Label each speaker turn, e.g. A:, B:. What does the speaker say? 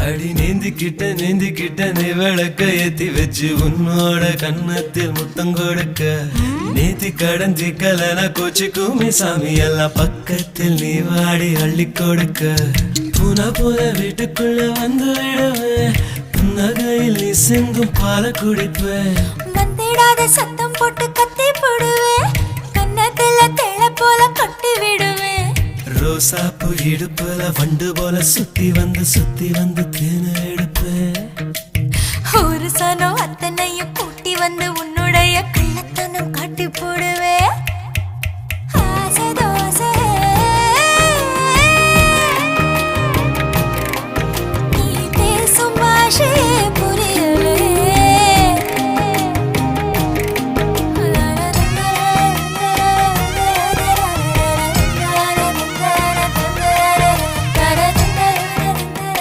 A: அடி நீந்திக்கிட்ட நீ விளக்க ஏத்தி வச்சு உன்னோட கன்னத்தில் முத்தம் கொடுக்க நீதி கடந்தி கலனா கோச்சிக்குமே சாமி எல்லாம் பக்கத்தில் நீ வாடி அள்ளி கொடுக்க பூனா போல வீட்டுக்குள்ள வந்து விடுவேன் புன்னகையில் நீ சிந்தும் பால குடிப்பேன்
B: வந்திடாத சத்தம் போட்டு கத்தி போடுவேன் கன்னத்துல தேள போல கொட்டி விடுவேன்
A: ரோசா பூ இடுப்புல வண்டு போல சுத்தி வந்து தேன எடுப்பேன்
B: ஒரு சனம் அத்தனையும் கூட்டி வந்து